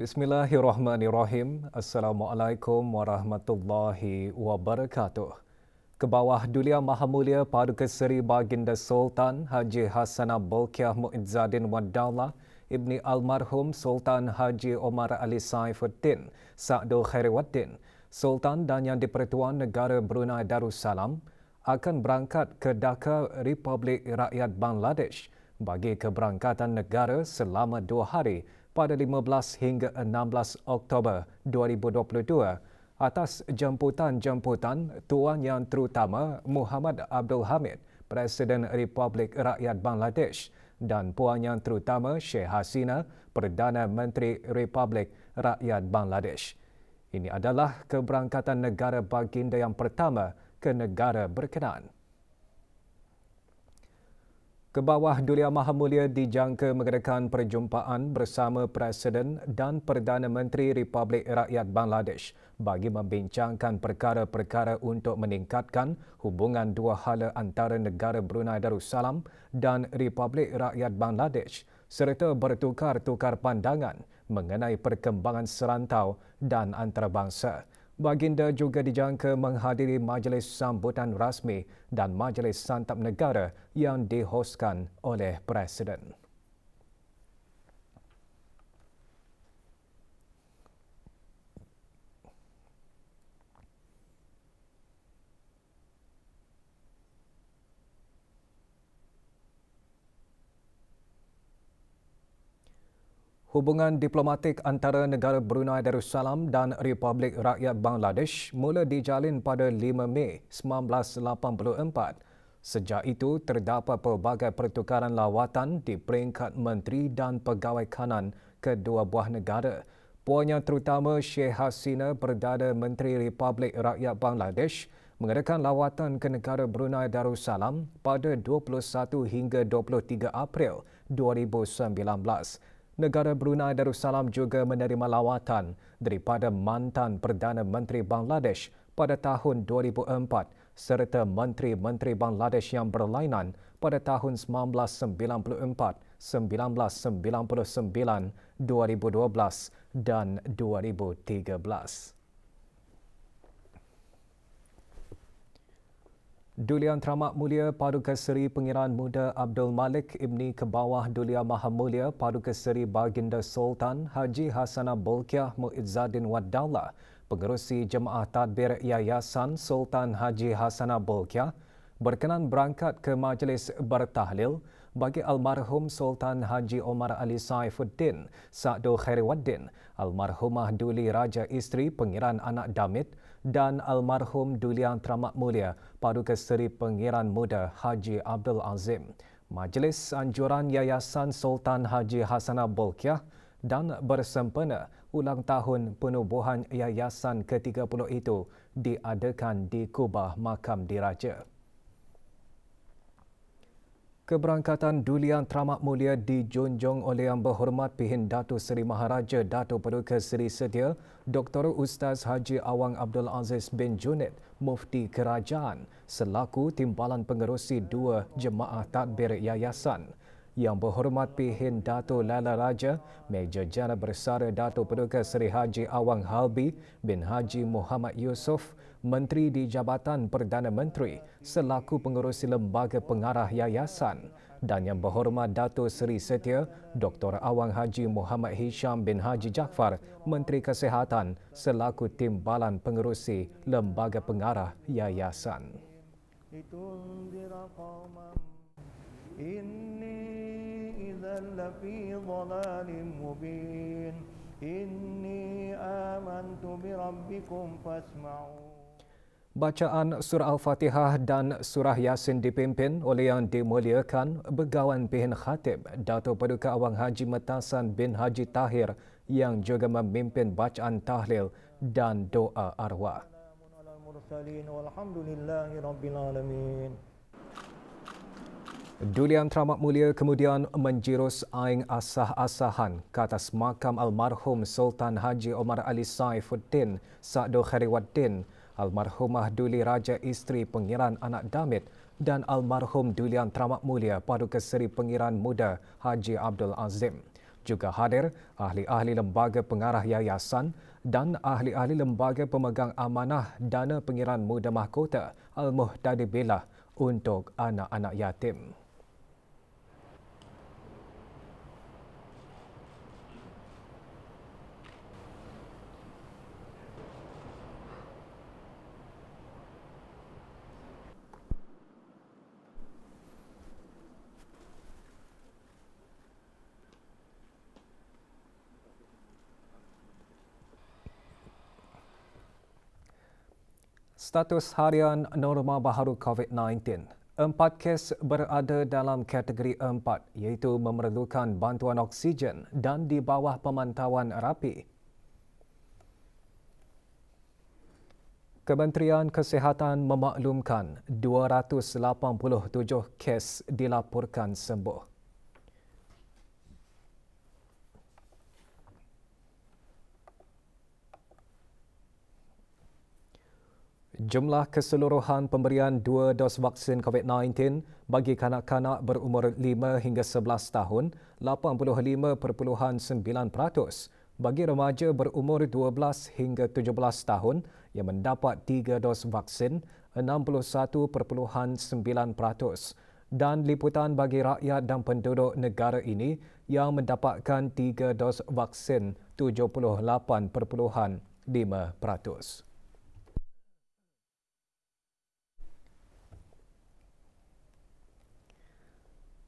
Bismillahirrahmanirrahim. Assalamualaikum warahmatullahi wabarakatuh. Kebawah Duli Yang Maha Mulia Paduka Seri Baginda Sultan Haji Hassanah Bolkiah Muizzaddin Wad Daulah Ibni Almarhum Sultan Haji Omar Ali Saifuddin Sa'du Khairiwaddin, Sultan dan Yang di-Pertuan Negara Brunei Darussalam akan berangkat ke Dhaka, Republik Rakyat Bangladesh bagi keberangkatan negara selama 2 hari pada 15 hingga 16 Oktober 2022 atas jemputan-jemputan Tuan Yang Terutama Muhammad Abdul Hamid, Presiden Republik Rakyat Bangladesh, dan Puan Yang Terutama Sheikh Hasina, Perdana Menteri Republik Rakyat Bangladesh. Ini adalah keberangkatan negara baginda yang pertama ke negara berkenaan. Kebawah Duli Yang Maha Mulia dijangka mengadakan perjumpaan bersama Presiden dan Perdana Menteri Republik Rakyat Bangladesh bagi membincangkan perkara-perkara untuk meningkatkan hubungan dua hala antara negara Brunei Darussalam dan Republik Rakyat Bangladesh serta bertukar-tukar pandangan mengenai perkembangan serantau dan antarabangsa. Baginda juga dijangka menghadiri majlis sambutan rasmi dan majlis santap negara yang dihoskan oleh Presiden. Hubungan diplomatik antara negara Brunei Darussalam dan Republik Rakyat Bangladesh mula dijalin pada 5 Mei 1984. Sejak itu, terdapat pelbagai pertukaran lawatan di peringkat menteri dan pegawai kanan kedua buah negara. Puan Yang Terutama Sheikh Hasina, Perdana Menteri Republik Rakyat Bangladesh, mengadakan lawatan ke negara Brunei Darussalam pada 21 hingga 23 April 2019. Negara Brunei Darussalam juga menerima lawatan daripada mantan Perdana Menteri Bangladesh pada tahun 2004 serta menteri-menteri Bangladesh yang berlainan pada tahun 1994, 1999, 2012 dan 2013. Duli Yang Teramat Mulia Paduka Seri Pengiran Muda Abdul Malik Ibni Kebawah Duli Yang Maha Mulia Paduka Seri Baginda Sultan Haji Hassanah Bolkiah Muizzaddin Wad Daulah, Pengerusi Jemaah Tadbir Yayasan Sultan Haji Hassanah Bolkiah, berkenan berangkat ke majlis bertahlil bagi almarhum Sultan Haji Omar Ali Saifuddin Sa'du Khairiwaddin, almarhumah Duli Raja Isteri Pengiran Anak Damit dan almarhum Duli Yang Teramat Mulia Paduka Seri Pengiran Muda Haji Abdul Azim. Majlis Anjuran Yayasan Sultan Haji Hassanah Bolkiah dan bersempena ulang tahun penubuhan yayasan ke-30 itu diadakan di Kubah Makam Diraja. Keberangkatan Duli Yang Teramat Mulia dijunjung oleh Yang Berhormat Pihin Datuk Seri Maharaja Datuk Paduka Seri Sedia Dr. Ustaz Haji Awang Abdul Aziz bin Junid, Mufti Kerajaan, selaku Timbalan Pengerusi 2 Jemaah Tadbir Yayasan. Yang Berhormat Pihin Datuk Laila Raja, Major Jeneral Bersara Datuk Paduka Seri Haji Awang Halbi bin Haji Muhammad Yusof, Menteri di Jabatan Perdana Menteri selaku pengerusi lembaga pengarah yayasan, dan Yang Berhormat Datuk Seri Setia Dr. Awang Haji Muhammad Hisham bin Haji Jaafar, Menteri Kesihatan selaku Timbalan Pengerusi lembaga pengarah yayasan. Inni idzan lafi dhalalin mubin. Inni amantu bi rabbikum fasma'u. Bacaan Surah Al-Fatihah dan Surah Yasin dipimpin oleh Yang Dimuliakan Begawan Pihin Khatib Datuk Paduka Awang Haji Metasan bin Haji Tahir, yang juga memimpin bacaan tahlil dan doa arwah. Duli Yang Teramat Mulia kemudian menjirus aing asah-asahan ke atas makam almarhum Sultan Haji Omar Ali Saifuddin Sa'du Khairiwaddin, almarhumah Duli Raja Isteri Pengiran Anak Damit dan almarhum Duli Yang Teramat Mulia Paduka Seri Pengiran Muda Haji Abdul Azim. Juga hadir ahli-ahli lembaga pengarah yayasan dan ahli-ahli lembaga pemegang amanah dana pengiraan muda mahkota Al-Muhtadi Billah untuk anak-anak yatim. Status harian norma baharu COVID-19. 4 kes berada dalam kategori 4 iaitu memerlukan bantuan oksigen dan di bawah pemantauan rapi. Kementerian Kesihatan memaklumkan 287 kes dilaporkan sembuh. Jumlah keseluruhan pemberian 2 dos vaksin COVID-19 bagi kanak-kanak berumur 5 hingga 11 tahun, 85.9%. Bagi remaja berumur 12 hingga 17 tahun yang mendapat 3 dos vaksin, 61.9%. Dan liputan bagi rakyat dan penduduk negara ini yang mendapatkan 3 dos vaksin, 78.5%.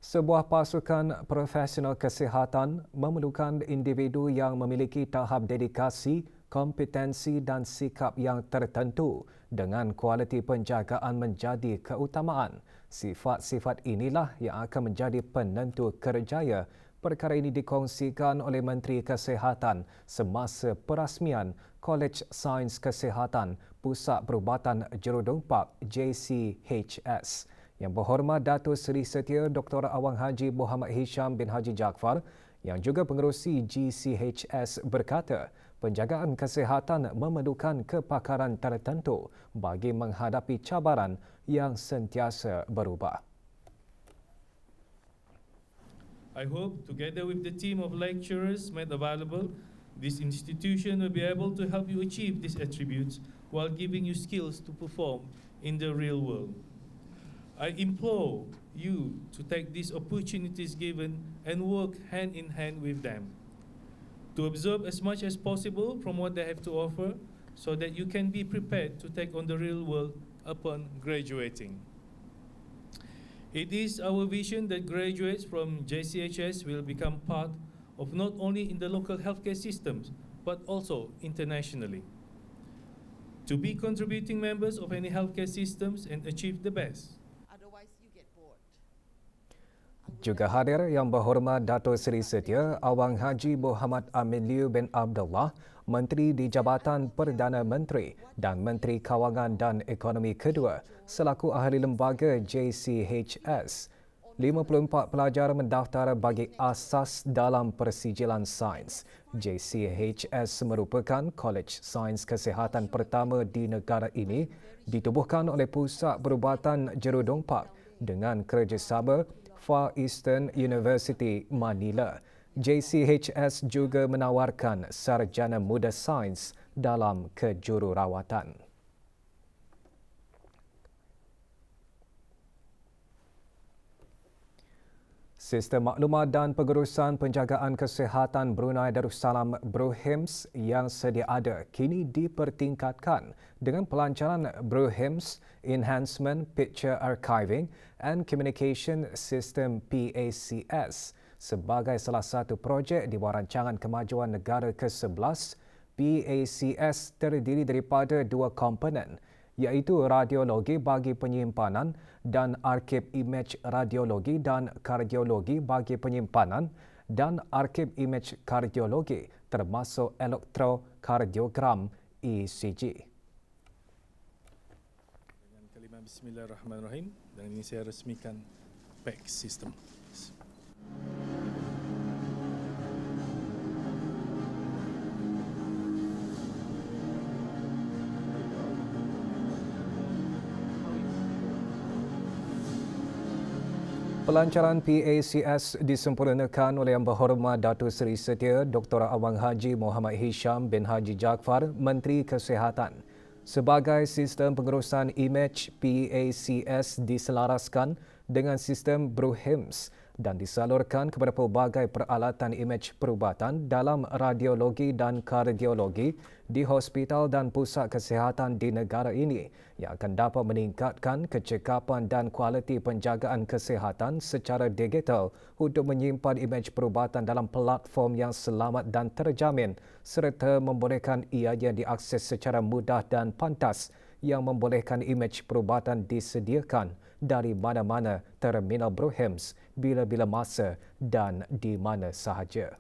Sebuah pasukan profesional kesihatan memerlukan individu yang memiliki tahap dedikasi, kompetensi dan sikap yang tertentu dengan kualiti penjagaan menjadi keutamaan. Sifat-sifat inilah yang akan menjadi penentu kerjaya. Perkara ini dikongsikan oleh Menteri Kesihatan semasa perasmian Kolej Sains Kesihatan Pusat Perubatan Jerudongpak JCHS. Yang Berhormat Datuk Seri Setia Dr. Awang Haji Muhammad Hisham bin Haji Jaafar yang juga pengerusi GCHS berkata, penjagaan kesihatan memerlukan kepakaran tertentu bagi menghadapi cabaran yang sentiasa berubah. I hope together with the team of lecturers made available, this institution will be able to help you achieve these attributes while giving you skills to perform in the real world. I implore you to take these opportunities given and work hand in hand with them, to observe as much as possible from what they have to offer so that you can be prepared to take on the real world upon graduating. It is our vision that graduates from JCHS will become part of not only in the local healthcare systems, but also internationally, to be contributing members of any healthcare systems and achieve the best. Juga hadir Yang Berhormat Datuk Seri Setia Awang Haji Muhammad Amin Liu bin Abdullah, Menteri di Jabatan Perdana Menteri dan Menteri Kawangan dan Ekonomi kedua selaku ahli lembaga JCHS. 54 pelajar mendaftar bagi asas dalam persijilan sains. JCHS merupakan Kolej Sains Kesihatan pertama di negara ini, ditubuhkan oleh Pusat Perubatan Jerudongpak dengan kerjasama Far Eastern University Manila. JCHS juga menawarkan sarjana muda sains dalam kejururawatan. Sistem Maklumat dan Pengurusan Penjagaan Kesihatan Brunei Darussalam BRUHIMS yang sedia ada kini dipertingkatkan dengan pelancaran BRUHIMS Enhancement Picture Archiving and Communication System PACS sebagai salah satu projek di bawah Rancangan Kemajuan Negara ke-11. PACS terdiri daripada 2 komponen, iaitu radiologi bagi penyimpanan dan arsip imej radiologi dan kardiologi bagi penyimpanan dan arsip imej kardiologi termasuk elektrokardiogram ECG. Dengan kalimah Bismillahirrahmanirrahim, dan ini saya resmikan PACS sistem. Pelancaran PACS disempurnakan oleh Yang Berhormat Datuk Seri Setia Dr. Awang Haji Muhammad Hisham bin Haji Jaafar, Menteri Kesihatan. Sebagai sistem pengurusan imej, PACS diselaraskan dengan sistem BRUHIMS dan disalurkan kepada pelbagai peralatan imej perubatan dalam radiologi dan kardiologi di hospital dan pusat kesihatan di negara ini yang akan dapat meningkatkan kecekapan dan kualiti penjagaan kesihatan secara digital untuk menyimpan imej perubatan dalam platform yang selamat dan terjamin serta membolehkan ianya diakses secara mudah dan pantas yang membolehkan imej perubatan disediakan dari mana-mana terminal BRUHIMS bila-bila masa dan di mana sahaja.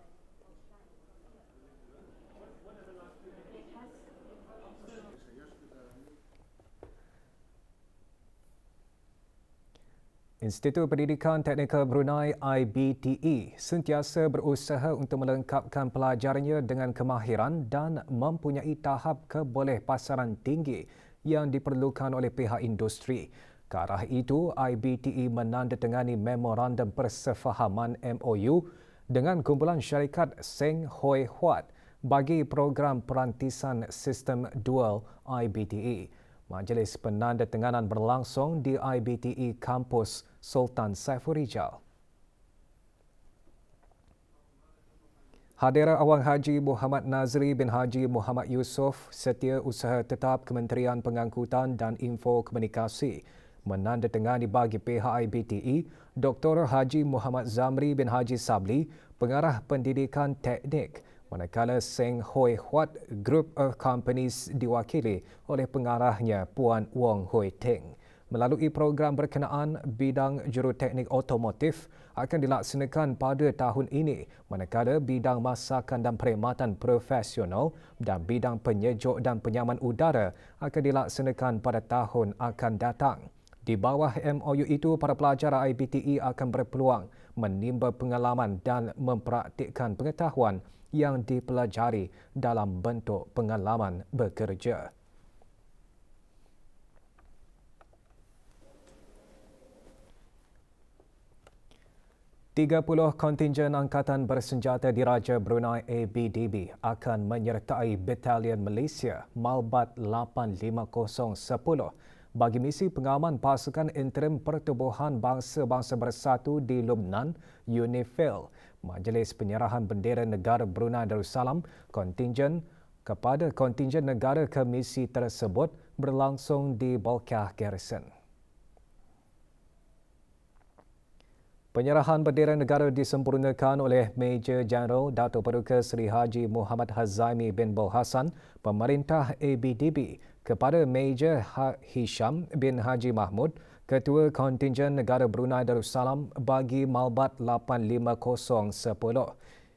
Institut Pendidikan Teknikal Brunei IBTE sentiasa berusaha untuk melengkapkan pelajarnya dengan kemahiran dan mempunyai tahap kebolehpasaran tinggi yang diperlukan oleh pihak industri. Ke arah itu, IBTE menandatangani Memorandum Persefahaman MOU dengan kumpulan syarikat Seng Hoi Huat bagi program perantisan sistem dual IBTE. Majlis penandatanganan berlangsung di IBTE Kampus Sultan Saiful Rijal. Hadir Awang Haji Muhammad Nazri bin Haji Muhammad Yusof, Setiausaha Tetap Kementerian Pengangkutan dan Info Komunikasi, menandatangani bagi pihak IBTE Dr. Haji Muhammad Zamri bin Haji Sabli, Pengarah Pendidikan Teknik, manakala Seng Hoi Huat Group of Companies diwakili oleh pengarahnya Puan Wong Hoi Ting. Melalui program berkenaan, bidang juruteknik otomotif akan dilaksanakan pada tahun ini, manakala bidang masakan dan perkhidmatan profesional dan bidang penyejuk dan penyaman udara akan dilaksanakan pada tahun akan datang. Di bawah MOU itu, para pelajar IBTE akan berpeluang menimba pengalaman dan mempraktikkan pengetahuan yang dipelajari dalam bentuk pengalaman bekerja. Tiga-puluh kontingen Angkatan Bersenjata Diraja Brunei ABDB akan menyertai Batalion Malaysia Malbat 85010 bagi misi pengaman pasukan interim Pertubuhan Bangsa-Bangsa Bersatu di Lubnan, UNIFIL. Majlis penyerahan bendera negara Brunei Darussalam kepada kontingen negara ke misi tersebut berlangsung di Balkah Garrison. Penyerahan bendera negara disempurnakan oleh Major Jeneral Datuk Paduka Seri Haji Muhammad Hazaimi bin Bul Hassan, Pemerintah ABDB, kepada Major Hisham bin Haji Mahmud, Ketua Kontingen Negara Brunei Darussalam bagi Malbat 85010.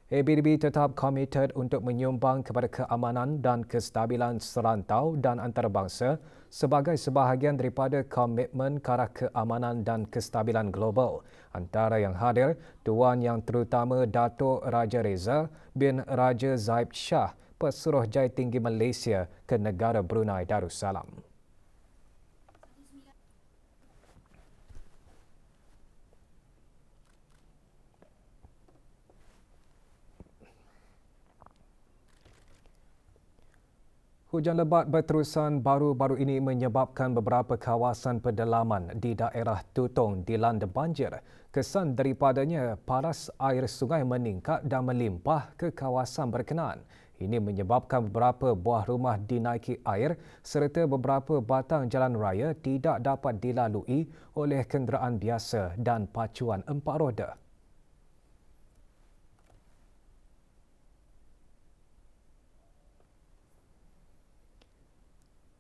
ABDB tetap komited untuk menyumbang kepada keamanan dan kestabilan serantau dan antarabangsa sebagai sebahagian daripada komitmen ke arah keamanan dan kestabilan global. Antara yang hadir, Tuan Yang Terutama Datuk Raja Reza bin Raja Zaib Shah, Pesuruhjaya Tinggi Malaysia ke negara Brunei Darussalam. Hujan lebat berterusan baru-baru ini menyebabkan beberapa kawasan pedalaman di daerah Tutong dilanda banjir. Kesan daripadanya, paras air sungai meningkat dan melimpah ke kawasan berkenaan. Ini menyebabkan beberapa buah rumah dinaiki air serta beberapa batang jalan raya tidak dapat dilalui oleh kenderaan biasa dan pacuan empat roda.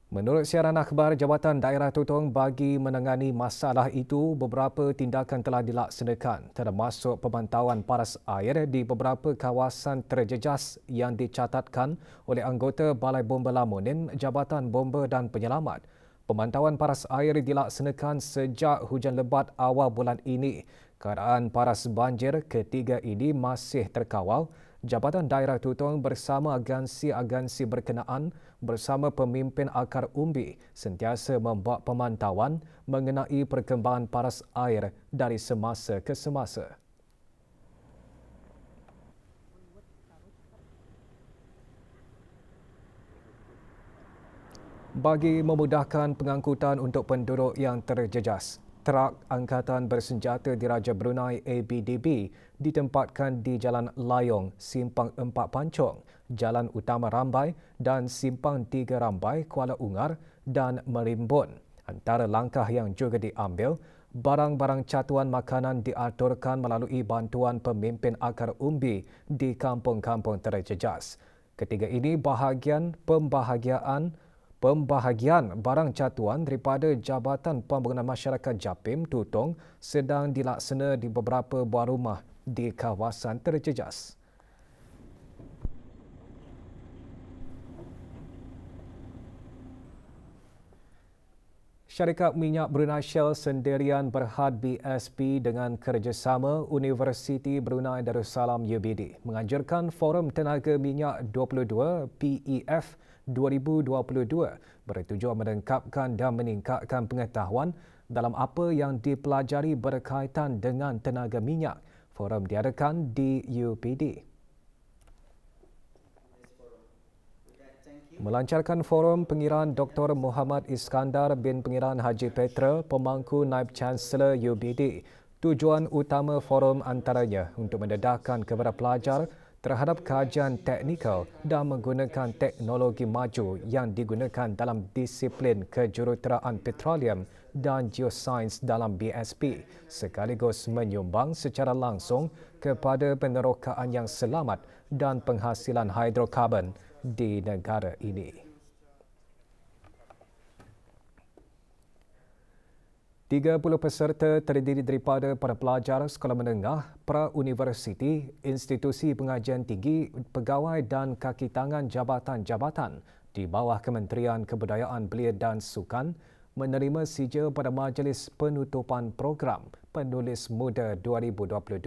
Menurut siaran akhbar Jabatan Daerah Tutong, bagi menangani masalah itu, beberapa tindakan telah dilaksanakan termasuk pemantauan paras air di beberapa kawasan terjejas yang dicatatkan oleh anggota Balai Bomba Lamunin, Jabatan Bomba dan Penyelamat. Pemantauan paras air dilaksanakan sejak hujan lebat awal bulan ini. Keadaan paras banjir ketiga ini masih terkawal Jabatan Daerah Tutong bersama agensi-agensi berkenaan bersama pemimpin akar umbi sentiasa membuat pemantauan mengenai perkembangan paras air dari semasa ke semasa. Bagi memudahkan pengangkutan untuk penduduk yang terjejas, trak angkatan bersenjata Diraja Brunei ABDB ditempatkan di Jalan Layong, Simpang 4 Pancong, Jalan Utama Rambai dan Simpang 3 Rambai, Kuala Ungar dan Merimbun. Antara langkah yang juga diambil, barang-barang catuan makanan diaturkan melalui bantuan pemimpin akar umbi di kampung-kampung terjejas. Ketiga ini Pembahagian barang catuan daripada Jabatan Pembangunan Masyarakat Japim Tutong sedang dilaksana di beberapa buah rumah di kawasan terjejas. Syarikat Minyak Brunei Shell sendirian berhad BSP dengan kerjasama Universiti Brunei Darussalam UBD menganjurkan Forum Tenaga Minyak 22 PEF 2022 bertujuan melengkapkan dan meningkatkan pengetahuan dalam apa yang dipelajari berkaitan dengan tenaga minyak. Forum diadakan di UPD. Melancarkan forum, Pengiran Dr. Muhammad Iskandar bin Pengiran Haji Petra, Pemangku Naib Chancellor UBD. Tujuan utama forum antaranya untuk mendedahkan kepada pelajar terhadap kajian teknikal dan menggunakan teknologi maju yang digunakan dalam disiplin kejuruteraan petroleum dan geosains dalam BSP sekaligus menyumbang secara langsung kepada penerokaan yang selamat dan penghasilan hidrokarbon di negara ini. 30 peserta terdiri daripada para pelajar sekolah menengah, pra-universiti, institusi pengajian tinggi, pegawai dan kaki tangan jabatan-jabatan di bawah Kementerian Kebudayaan Belia dan Sukan menerima sijil pada majlis penutupan program Penulis Muda 2022.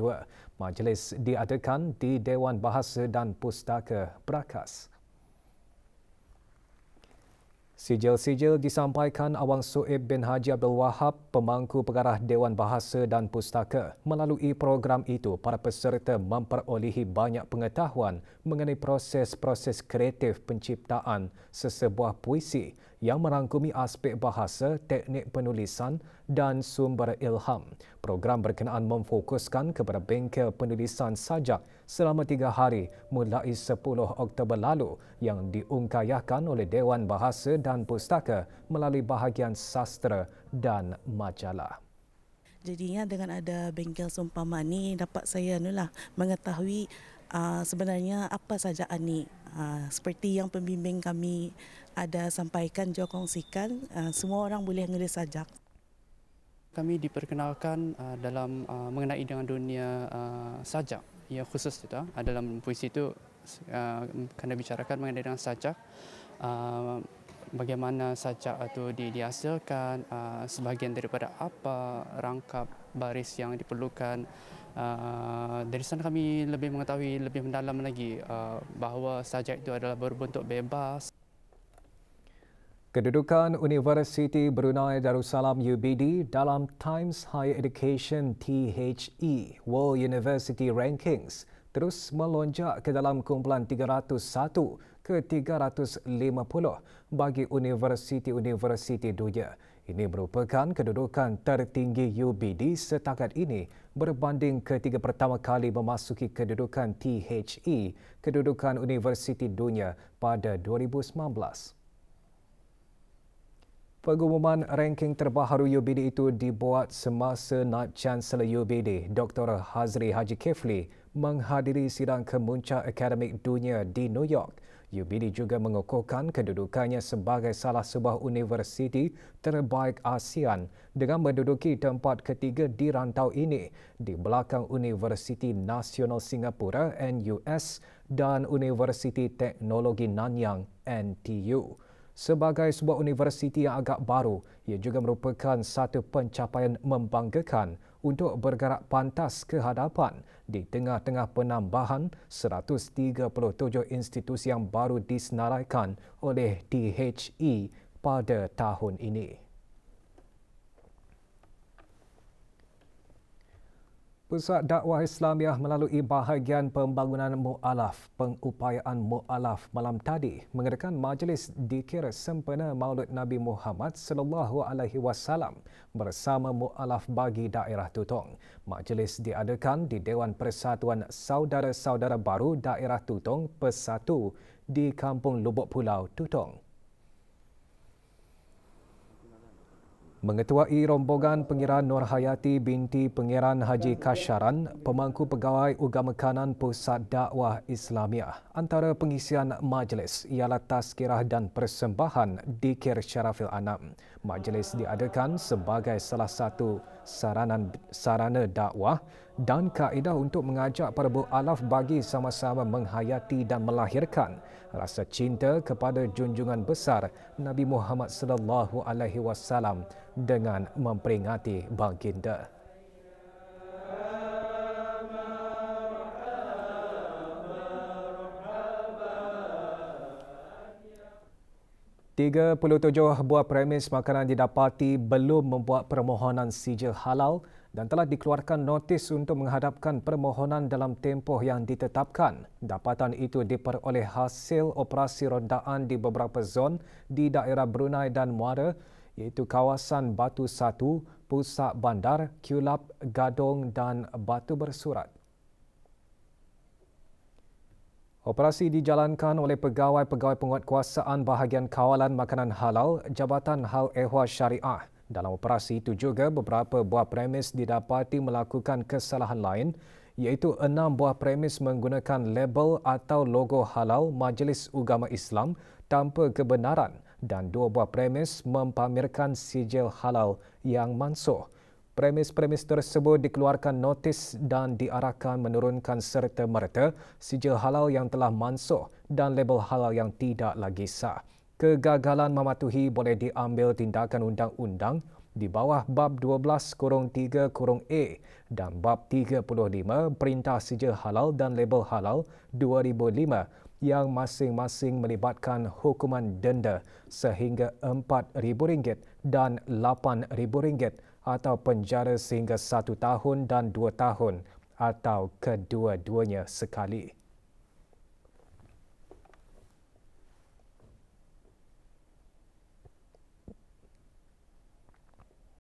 Majlis diadakan di Dewan Bahasa dan Pustaka Brakas. Sijil-sijil disampaikan Awang Soeb bin Haji Abdul Wahab, Pemangku Pengarah Dewan Bahasa dan Pustaka. Melalui program itu, para peserta memperolehi banyak pengetahuan mengenai proses-proses kreatif penciptaan sesebuah puisi yang merangkumi aspek bahasa, teknik penulisan dan sumber ilham. Program berkenaan memfokuskan kepada bengkel penulisan sajak selama 3 hari mulai 10 Oktober lalu yang diungkayahkan oleh Dewan Bahasa dan Pustaka melalui bahagian sastra dan majalah. Jadinya dengan ada bengkel seumpama ni dapat saya mengetahui sebenarnya apa sajak ni. Seperti yang pembimbing kami ada sampaikan, juga kongsikan, semua orang boleh menulis sajak. Kami diperkenalkan dalam mengenai dengan dunia sajak yang khusus itu. Dalam puisi itu kena bicarakan mengenai dengan sajak, bagaimana sajak itu dihasilkan, sebahagian daripada apa rangkap baris yang diperlukan. Dari sana kami lebih mengetahui lebih mendalam lagi bahawa sajak itu adalah berbentuk bebas. Kedudukan Universiti Brunei Darussalam UBD dalam Times Higher Education THE World University Rankings terus melonjak ke dalam kumpulan 301 ke 350 bagi universiti-universiti dunia. Ini merupakan kedudukan tertinggi UBD setakat ini berbanding ketiga pertama kali memasuki kedudukan THE, kedudukan universiti dunia pada 2019. Pengumuman ranking terbaru UBD itu dibuat semasa Naib Chancellor UBD, Dr. Hazri Haji Kefli, menghadiri sidang kemuncak akademik dunia di New York. UBD juga mengukuhkan kedudukannya sebagai salah sebuah universiti terbaik ASEAN dengan menduduki tempat ketiga di rantau ini di belakang Universiti Nasional Singapura NUS dan Universiti Teknologi Nanyang NTU. Sebagai sebuah universiti yang agak baru, ia juga merupakan satu pencapaian membanggakan untuk bergerak pantas ke hadapan di tengah-tengah penambahan 137 institusi yang baru disenaraikan oleh DHE pada tahun ini. Pusat Dakwah Islamiah melalui bahagian pembangunan mu'alaf, pengupayaan mu'alaf malam tadi mengadakan majlis dikir sempena Maulid Nabi Muhammad sallallahu alaihi wasallam bersama mu'alaf bagi daerah Tutong. Majlis diadakan di Dewan Persatuan Saudara-saudara Baru Daerah Tutong Persatu di Kampung Lubuk Pulau, Tutong. Mengetuai rombongan Pengiran Nur Hayati binti Pengiran Haji Kasharan, pemangku pegawai Ugama Kanan Pusat Dakwah Islamiah. Antara pengisian majlis ialah tazkirah dan persembahan Dikir Syarafil Anam. Majlis diadakan sebagai salah satu sarana dakwah dan kaedah untuk mengajak para mu'alaf bagi sama-sama menghayati dan melahirkan rasa cinta kepada junjungan besar Nabi Muhammad sallallahu alaihi wasallam dengan memperingati baginda. ...37 buah premis makanan didapati belum membuat permohonan sijil halal dan telah dikeluarkan notis untuk menghadapkan permohonan dalam tempoh yang ditetapkan. Dapatan itu diperoleh hasil operasi rondaan di beberapa zon di daerah Brunei dan Muara, iaitu kawasan Batu Satu, Pusat Bandar, Kulap, Gadong dan Batu Bersurat. Operasi dijalankan oleh pegawai-pegawai penguatkuasaan bahagian kawalan makanan halal Jabatan Hal Ehwal Syariah. Dalam operasi itu juga beberapa buah premis didapati melakukan kesalahan lain, iaitu 6 buah premis menggunakan label atau logo halal Majlis Ugama Islam tanpa kebenaran dan 2 buah premis mempamerkan sijil halal yang mansuh. Premis-premis tersebut dikeluarkan notis dan diarahkan menurunkan serta-merta sijil halal yang telah mansuh dan label halal yang tidak lagi sah. Kegagalan mematuhi boleh diambil tindakan undang-undang di bawah Bab 12-3-A dan Bab 35 Perintah Sijil Halal dan Label Halal 2005 yang masing-masing melibatkan hukuman denda sehingga RM4,000 dan RM8,000 atau penjara sehingga 1 tahun dan 2 tahun atau kedua-duanya sekali.